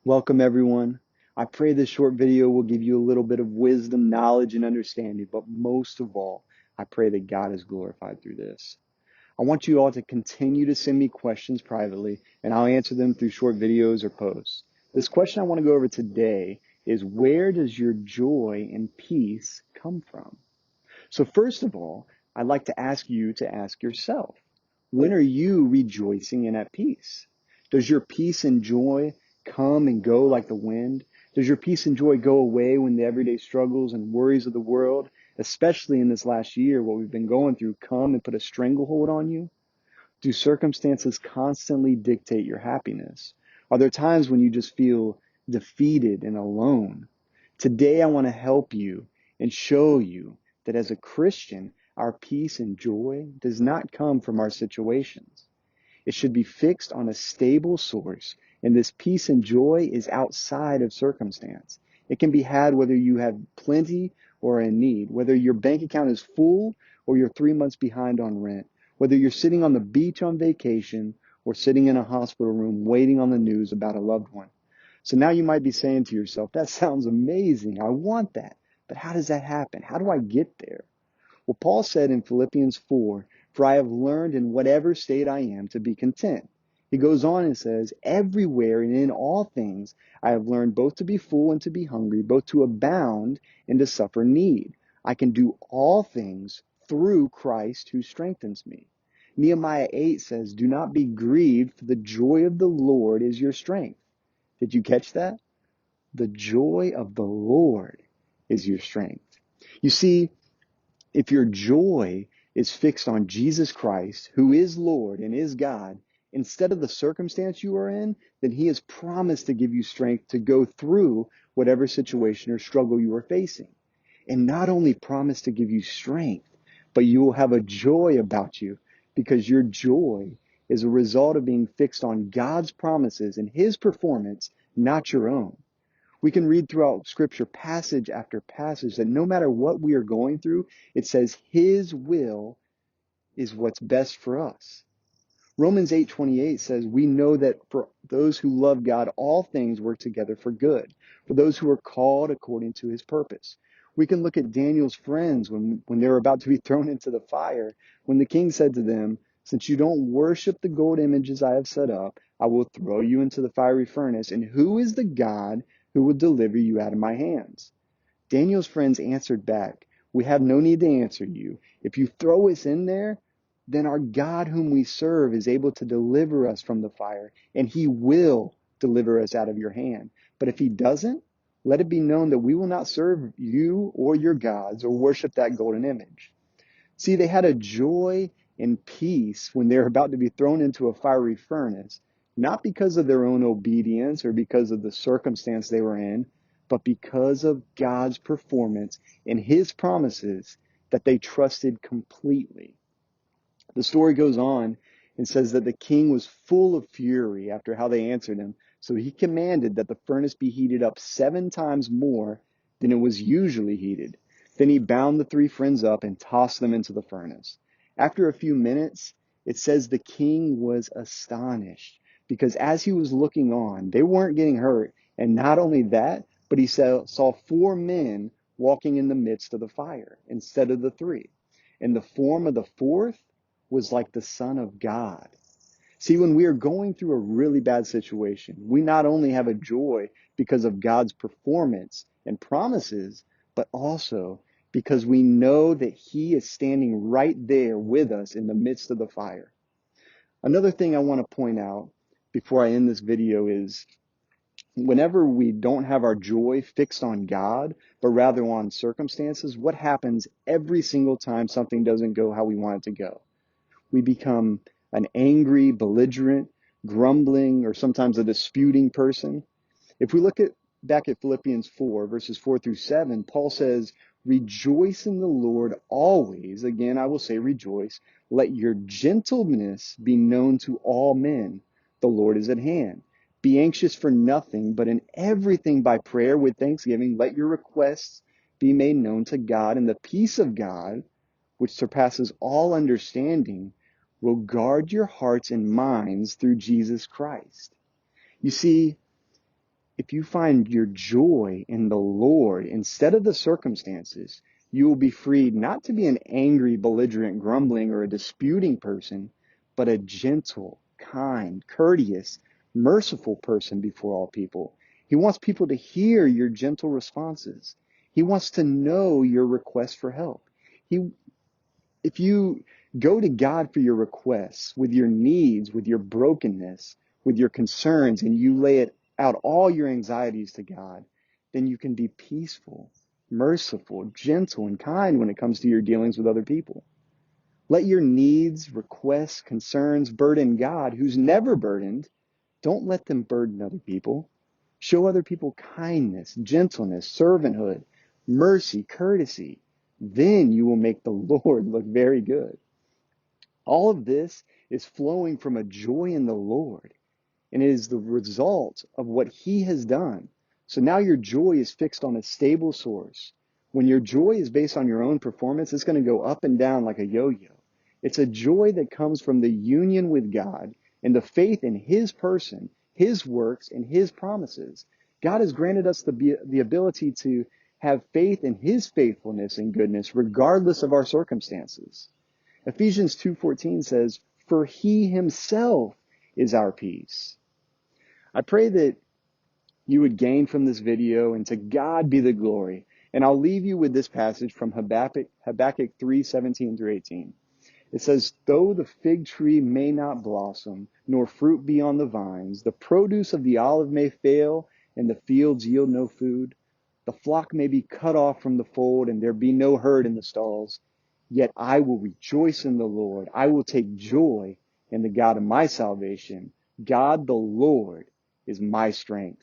Welcome, everyone. I pray this short video will give you a little bit of wisdom, knowledge, and understanding, but most of all, I pray that God is glorified through this. I want you all to continue to send me questions privately, and I'll answer them through short videos or posts. This question I want to go over today is, where does your joy and peace come from? So first of all, I'd like to ask you to ask yourself, when are you rejoicing and at peace? Does your peace and joy come and go like the wind? Does your peace and joy go away when the everyday struggles and worries of the world, especially in this last year, what we've been going through, come and put a stranglehold on you? Do circumstances constantly dictate your happiness? Are there times when you just feel defeated and alone? Today, I want to help you and show you that as a Christian, our peace and joy does not come from our situations. It should be fixed on a stable source, and this peace and joy is outside of circumstance. It can be had whether you have plenty or in need, whether your bank account is full or you're 3 months behind on rent, whether you're sitting on the beach on vacation or sitting in a hospital room waiting on the news about a loved one. So now you might be saying to yourself, that sounds amazing. I want that. But how does that happen? How do I get there? Well, Paul said in Philippians 4, "For I have learned in whatever state I am to be content." He goes on and says, "Everywhere and in all things I have learned both to be full and to be hungry, both to abound and to suffer need. I can do all things through Christ who strengthens me." Nehemiah 8 says, "Do not be grieved, for the joy of the Lord is your strength." Did you catch that? The joy of the Lord is your strength. You see, if your joy is fixed on Jesus Christ, who is Lord and is God, instead of the circumstance you are in, then He has promised to give you strength to go through whatever situation or struggle you are facing. And not only promise to give you strength, but you will have a joy about you because your joy is a result of being fixed on God's promises and His performance, not your own. We can read throughout Scripture passage after passage that no matter what we are going through, it says His will is what's best for us. Romans 8:28 says, "We know that for those who love God, all things work together for good, for those who are called according to His purpose." We can look at Daniel's friends when they were about to be thrown into the fire, when the king said to them, "Since you don't worship the gold images I have set up, I will throw you into the fiery furnace. And who is the God who will deliver you out of my hands?" Daniel's friends answered back, "We have no need to answer you. If you throw us in there, then our God whom we serve is able to deliver us from the fire, and He will deliver us out of your hand. But if He doesn't, let it be known that we will not serve you or your gods or worship that golden image." See, they had a joy and peace when they were about to be thrown into a fiery furnace, not because of their own obedience or because of the circumstance they were in, but because of God's performance and His promises that they trusted completely. The story goes on and says that the king was full of fury after how they answered him, so he commanded that the furnace be heated up 7 times more than it was usually heated. Then he bound the three friends up and tossed them into the furnace. After a few minutes, it says the king was astonished because as he was looking on, they weren't getting hurt. And not only that, but he saw 4 men walking in the midst of the fire instead of the three. And the form of the fourth was like the Son of God. See, when we are going through a really bad situation, we not only have a joy because of God's performance and promises, but also because we know that He is standing right there with us in the midst of the fire. Another thing I want to point out before I end this video is whenever we don't have our joy fixed on God, but rather on circumstances, what happens every single time something doesn't go how we want it to go? We become an angry, belligerent, grumbling, or sometimes a disputing person. If we look back at Philippians 4, verses 4 through 7, Paul says, "Rejoice in the Lord always." Again, I will say rejoice. "Let your gentleness be known to all men. The Lord is at hand. Be anxious for nothing, but in everything by prayer with thanksgiving, let your requests be made known to God, and the peace of God, which surpasses all understanding, will guard your hearts and minds through Jesus Christ." You see, If you find your joy in the Lord instead of the circumstances, you will be freed not to be an angry, belligerent, grumbling, or a disputing person, but a gentle, kind, courteous, merciful person before all people. He wants people to hear your gentle responses. He wants to know your request for help. He if you go to God for your requests, with your needs, with your brokenness, with your concerns, and you lay it out all your anxieties to God, then you can be peaceful, merciful, gentle, and kind when it comes to your dealings with other people. Let your needs, requests, concerns burden God, who's never burdened. Don't let them burden other people. Show other people kindness, gentleness, servanthood, mercy, courtesy. Then you will make the Lord look very good. All of this is flowing from a joy in the Lord, and it is the result of what He has done. So now your joy is fixed on a stable source. When your joy is based on your own performance, it's going to go up and down like a yo-yo. It's a joy that comes from the union with God and the faith in His person, His works, and His promises. God has granted us the ability to have faith in His faithfulness and goodness regardless of our circumstances. Ephesians 2:14 says, "For He Himself is our peace." I pray that you would gain from this video, and to God be the glory. And I'll leave you with this passage from Habakkuk 3:17 through 18. It says, "Though the fig tree may not blossom, nor fruit be on the vines, the produce of the olive may fail, and the fields yield no food. The flock may be cut off from the fold, and there be no herd in the stalls. Yet I will rejoice in the Lord. I will take joy in the God of my salvation. God the Lord is my strength."